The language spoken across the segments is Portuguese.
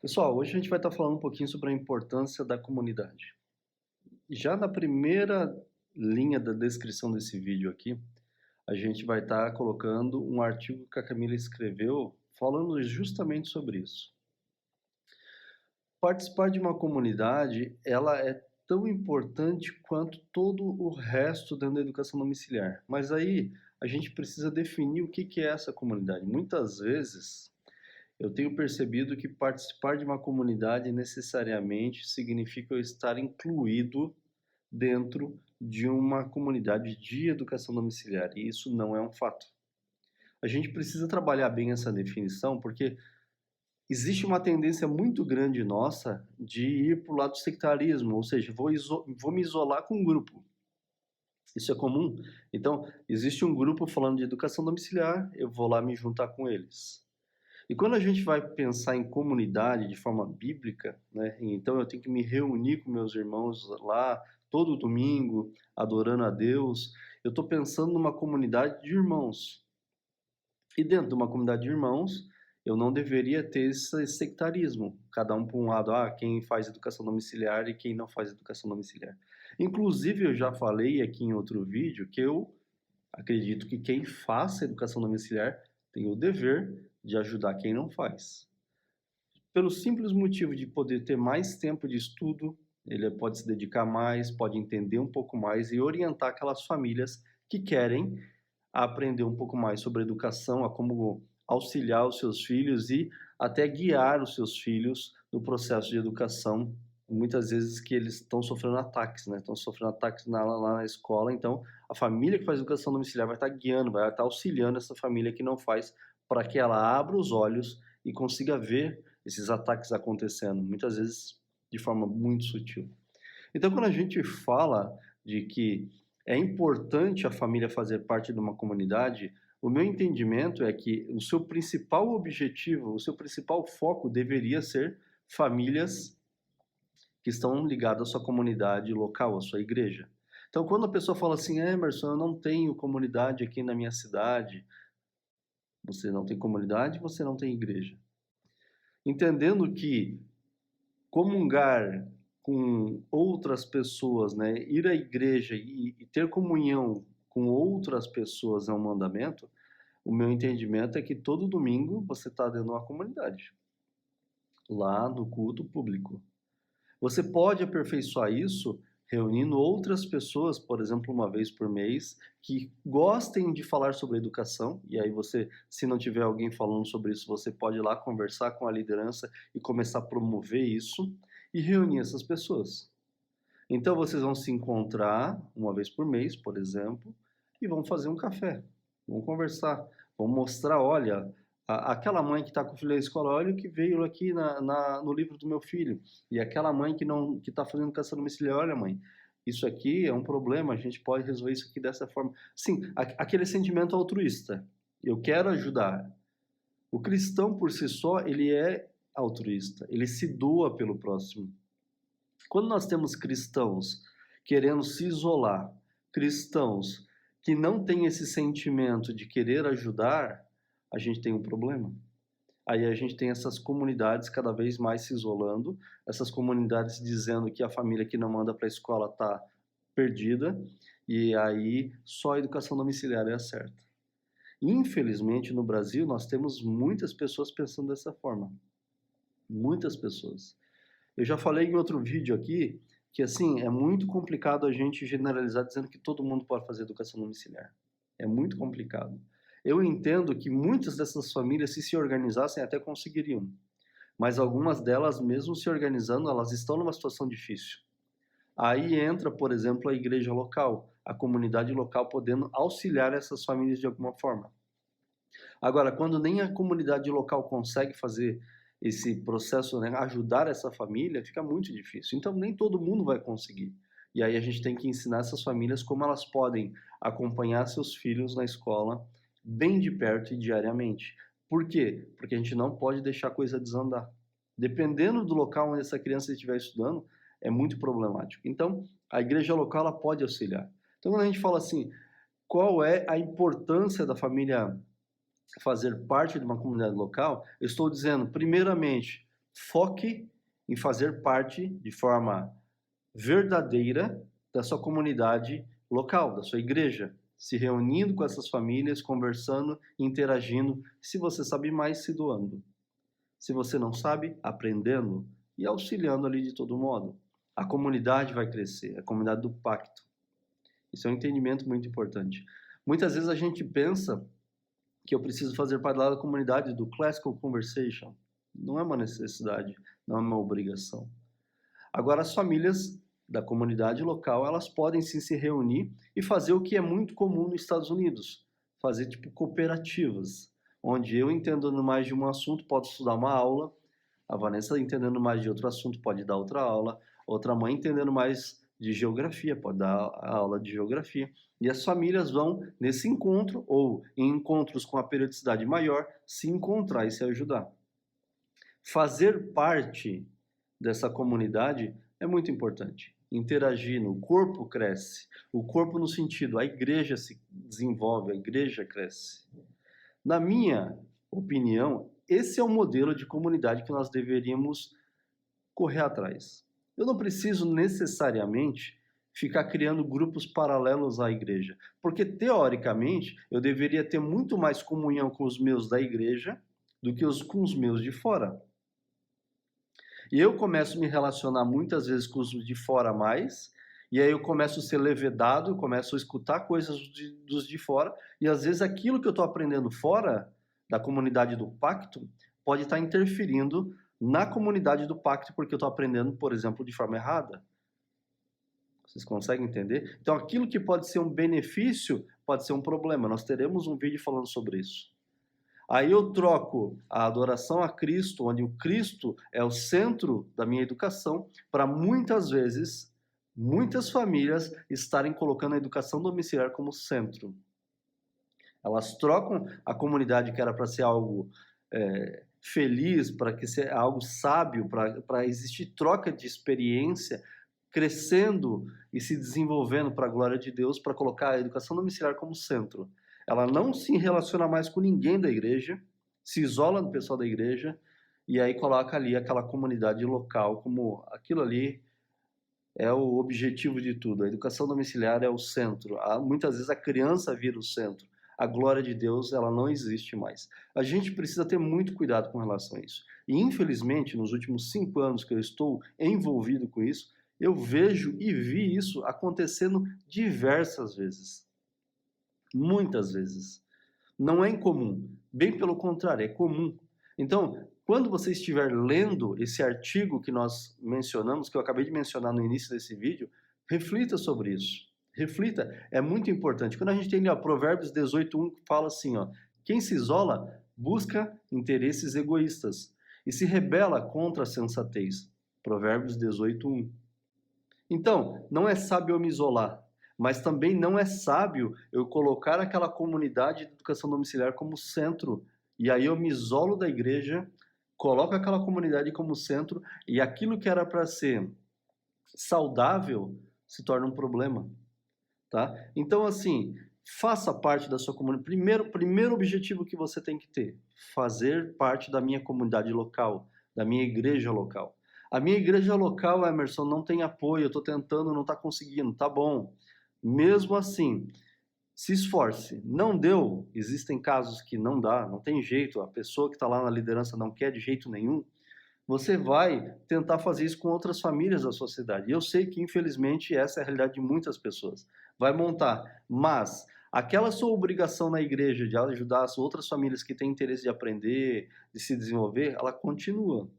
Pessoal, hoje a gente vai estar falando um pouquinho sobre a importância da comunidade. Já na primeira linha da descrição desse vídeo aqui, a gente vai estar colocando um artigo que a Camila escreveu falando justamente sobre isso. Participar de uma comunidade, ela é tão importante quanto todo o resto dentro da educação domiciliar. Mas aí a gente precisa definir o que é essa comunidade. Muitas vezes eu tenho percebido que participar de uma comunidade necessariamente significa eu estar incluído dentro de uma comunidade de educação domiciliar, e isso não é um fato. A gente precisa trabalhar bem essa definição, porque existe uma tendência muito grande nossa de ir para o lado do sectarismo, ou seja, vou me isolar com um grupo. Isso é comum. Então, existe um grupo falando de educação domiciliar, eu vou lá me juntar com eles. E quando a gente vai pensar em comunidade de forma bíblica, né, então eu tenho que me reunir com meus irmãos lá todo domingo, adorando a Deus, eu estou pensando numa comunidade de irmãos. E dentro de uma comunidade de irmãos, eu não deveria ter esse sectarismo, cada um para um lado, quem faz educação domiciliar e quem não faz educação domiciliar. Inclusive, eu já falei aqui em outro vídeo que eu acredito que quem faça educação domiciliar tem o dever de ajudar quem não faz. Pelo simples motivo de poder ter mais tempo de estudo, ele pode se dedicar mais, pode entender um pouco mais e orientar aquelas famílias que querem aprender um pouco mais sobre educação, a como auxiliar os seus filhos e até guiar os seus filhos no processo de educação, muitas vezes que eles estão sofrendo ataques, né? Estão sofrendo ataques lá na escola, então a família que faz educação domiciliar vai estar guiando, vai estar auxiliando essa família que não faz, para que ela abra os olhos e consiga ver esses ataques acontecendo, muitas vezes de forma muito sutil. Então, quando a gente fala de que é importante a família fazer parte de uma comunidade, o meu entendimento é que o seu principal objetivo, o seu principal foco deveria ser famílias que estão ligadas à sua comunidade local, à sua igreja. Então, quando a pessoa fala assim, Emerson, eu não tenho comunidade aqui na minha cidade, você não tem comunidade, você não tem igreja. Entendendo que comungar com outras pessoas, né, ir à igreja e ter comunhão com outras pessoas é um mandamento, o meu entendimento é que todo domingo você está dentro de uma comunidade, lá no culto público. Você pode aperfeiçoar isso reunindo outras pessoas, por exemplo, uma vez por mês, que gostem de falar sobre educação, e aí você, se não tiver alguém falando sobre isso, você pode ir lá conversar com a liderança e começar a promover isso e reunir essas pessoas. Então vocês vão se encontrar uma vez por mês, por exemplo, e vão fazer um café, vão conversar, vão mostrar, olha, aquela mãe que está com o filho da escola, olha o que veio aqui no livro do meu filho. E aquela mãe que está fazendo educação domiciliar, olha mãe, isso aqui é um problema, a gente pode resolver isso aqui dessa forma. Sim, aquele sentimento altruísta, eu quero ajudar. O cristão por si só, ele é altruísta, ele se doa pelo próximo. Quando nós temos cristãos querendo se isolar, cristãos que não têm esse sentimento de querer ajudar, a gente tem um problema. Aí a gente tem essas comunidades cada vez mais se isolando, essas comunidades dizendo que a família que não manda para a escola está perdida, e aí só a educação domiciliar é a certa. Infelizmente, no Brasil, nós temos muitas pessoas pensando dessa forma. Muitas pessoas. Eu já falei em outro vídeo aqui que, assim, é muito complicado a gente generalizar dizendo que todo mundo pode fazer educação domiciliar. É muito complicado. Eu entendo que muitas dessas famílias, se organizassem, até conseguiriam. Mas algumas delas, mesmo se organizando, elas estão numa situação difícil. Aí entra, por exemplo, a igreja local, a comunidade local podendo auxiliar essas famílias de alguma forma. Agora, quando nem a comunidade local consegue fazer esse processo, né, ajudar essa família, fica muito difícil. Então, nem todo mundo vai conseguir. E aí a gente tem que ensinar essas famílias como elas podem acompanhar seus filhos na escola bem de perto e diariamente. Por quê? Porque a gente não pode deixar a coisa desandar. Dependendo do local onde essa criança estiver estudando, é muito problemático. Então, a igreja local ela pode auxiliar. Então, quando a gente fala assim, qual é a importância da família fazer parte de uma comunidade local, eu estou dizendo, primeiramente, Foque em fazer parte de forma verdadeira da sua comunidade local, da sua igreja, se reunindo com essas famílias, conversando, interagindo. Se você sabe mais, se doando. Se você não sabe, aprendendo e auxiliando ali de todo modo. A comunidade vai crescer, a comunidade do pacto. Isso é um entendimento muito importante. Muitas vezes a gente pensa que eu preciso fazer parte da comunidade do Classical Conversation. Não é uma necessidade, não é uma obrigação. Agora, as famílias da comunidade local, elas podem sim se reunir e fazer o que é muito comum nos Estados Unidos, fazer tipo cooperativas, onde eu entendendo mais de um assunto posso estudar uma aula, a Vanessa entendendo mais de outro assunto pode dar outra aula, outra mãe entendendo mais de geografia pode dar a aula de geografia, e as famílias vão nesse encontro ou em encontros com a periodicidade maior se encontrar e se ajudar. Fazer parte dessa comunidade é muito importante. Interagindo, o corpo cresce. O corpo no sentido, a igreja se desenvolve, a igreja cresce. Na minha opinião, esse é o modelo de comunidade que nós deveríamos correr atrás. Eu não preciso necessariamente ficar criando grupos paralelos à igreja, porque teoricamente eu deveria ter muito mais comunhão com os meus da igreja do que com os meus de fora. E eu começo a me relacionar muitas vezes com os de fora mais, e aí eu começo a ser levedado, eu começo a escutar coisas dos de fora, e às vezes aquilo que eu estou aprendendo fora da comunidade do pacto pode estar interferindo na comunidade do pacto, porque eu estou aprendendo, por exemplo, de forma errada. Vocês conseguem entender? Então aquilo que pode ser um benefício pode ser um problema. Nós teremos um vídeo falando sobre isso. Aí eu troco a adoração a Cristo, onde o Cristo é o centro da minha educação, para muitas vezes, muitas famílias estarem colocando a educação domiciliar como centro. Elas trocam a comunidade que era para ser algo feliz, para que ser algo sábio, para existir troca de experiência, crescendo e se desenvolvendo para a glória de Deus, para colocar a educação domiciliar como centro. Ela não se relaciona mais com ninguém da igreja, se isola do pessoal da igreja, e aí coloca ali aquela comunidade local como aquilo ali é o objetivo de tudo. A educação domiciliar é o centro. Muitas vezes a criança vira o centro. A glória de Deus, ela não existe mais. A gente precisa ter muito cuidado com relação a isso. E infelizmente, nos últimos 5 anos que eu estou envolvido com isso, eu vejo e vi isso acontecendo diversas vezes. Muitas vezes. Não é incomum, bem pelo contrário, é comum. Então, quando você estiver lendo esse artigo que nós mencionamos, que eu acabei de mencionar no início desse vídeo, reflita sobre isso. Reflita, é muito importante. Quando a gente tem ali, ó, Provérbios 18:1, que fala assim, ó, quem se isola busca interesses egoístas e se rebela contra a sensatez. Provérbios 18:1. Então, não é sábio eu me isolar, mas também não é sábio eu colocar aquela comunidade de educação domiciliar como centro. E aí eu me isolo da igreja, coloco aquela comunidade como centro, e aquilo que era para ser saudável se torna um problema. Tá? Então, assim, faça parte da sua comunidade. Primeiro objetivo que você tem que ter, fazer parte da minha comunidade local, da minha igreja local. A minha igreja local, Emerson, não tem apoio, eu estou tentando, não está conseguindo, tá bom. Mesmo assim, se esforce. Não deu, existem casos que não dá, não tem jeito, a pessoa que está lá na liderança não quer de jeito nenhum, você vai tentar fazer isso com outras famílias da sua cidade. E eu sei que, infelizmente, essa é a realidade de muitas pessoas. Vai montar, mas aquela sua obrigação na igreja de ajudar as outras famílias que têm interesse de aprender, de se desenvolver, ela continua.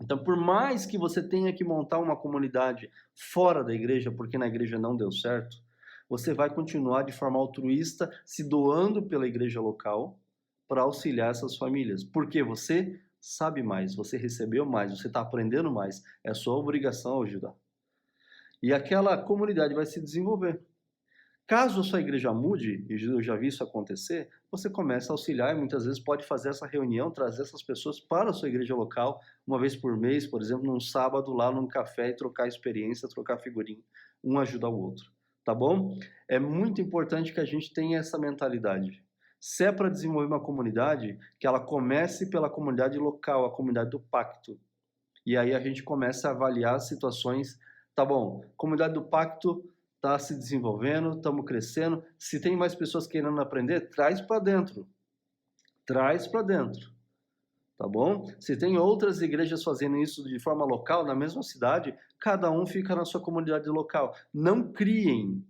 Então, por mais que você tenha que montar uma comunidade fora da igreja, porque na igreja não deu certo, você vai continuar de forma altruísta, se doando pela igreja local para auxiliar essas famílias. Porque você sabe mais, você recebeu mais, você está aprendendo mais, é sua obrigação ajudar. E aquela comunidade vai se desenvolver. Caso a sua igreja mude, e eu já vi isso acontecer, você começa a auxiliar e muitas vezes pode fazer essa reunião, trazer essas pessoas para a sua igreja local, uma vez por mês, por exemplo, num sábado lá num café e trocar experiência, trocar figurinha, um ajuda o outro, tá bom? É muito importante que a gente tenha essa mentalidade. Se é para desenvolver uma comunidade, que ela comece pela comunidade local, a comunidade do pacto. E aí a gente começa a avaliar as situações. Tá bom, comunidade do pacto está se desenvolvendo, estamos crescendo. Se tem mais pessoas querendo aprender, traz para dentro. Traz para dentro. Tá bom? Se tem outras igrejas fazendo isso de forma local, na mesma cidade, cada um fica na sua comunidade local. Não criem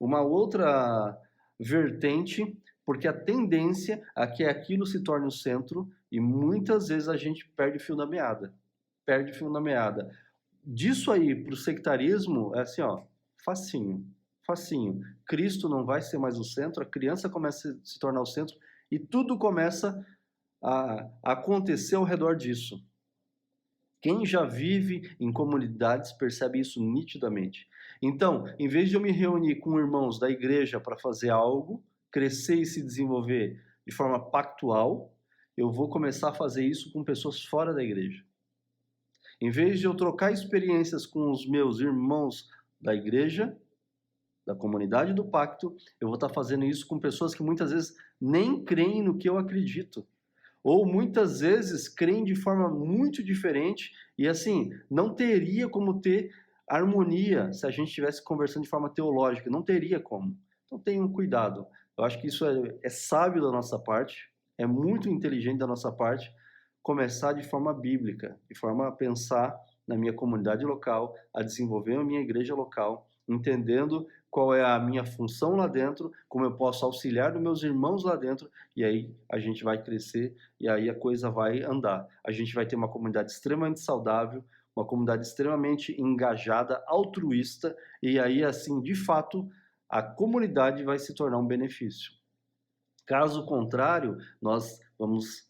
uma outra vertente, porque a tendência é que aquilo se torne o centro e muitas vezes a gente perde o fio da meada. Perde o fio da meada. Disso aí para o sectarismo, é assim, ó, facinho, facinho. Cristo não vai ser mais o centro, a criança começa a se tornar o centro e tudo começa a acontecer ao redor disso. Quem já vive em comunidades percebe isso nitidamente. Então, em vez de eu me reunir com irmãos da igreja para fazer algo, crescer e se desenvolver de forma pactual, eu vou começar a fazer isso com pessoas fora da igreja. Em vez de eu trocar experiências com os meus irmãos da igreja, da comunidade do pacto, eu vou estar fazendo isso com pessoas que muitas vezes nem creem no que eu acredito. Ou muitas vezes creem de forma muito diferente e assim, não teria como ter harmonia se a gente estivesse conversando de forma teológica, não teria como. Então tenham cuidado. Eu acho que isso é sábio da nossa parte, é muito inteligente da nossa parte, começar de forma bíblica, de forma a pensar na minha comunidade local, a desenvolver a minha igreja local, entendendo qual é a minha função lá dentro, como eu posso auxiliar os meus irmãos lá dentro, e aí a gente vai crescer e aí a coisa vai andar. A gente vai ter uma comunidade extremamente saudável, uma comunidade extremamente engajada, altruísta, e aí assim, de fato, a comunidade vai se tornar um benefício. Caso contrário, nós vamos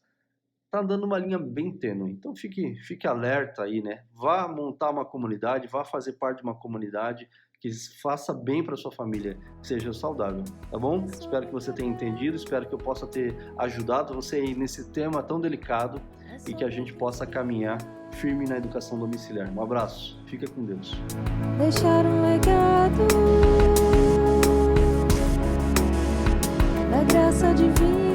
tá dando uma linha bem tênue. Então fique alerta aí, né? Vá montar uma comunidade, vá fazer parte de uma comunidade que faça bem para sua família, que seja saudável, tá bom? Espero que você tenha entendido, espero que eu possa ter ajudado você aí nesse tema tão delicado e que a gente possa caminhar firme na educação domiciliar. Um abraço, fica com Deus. Deixar um legado da graça divina.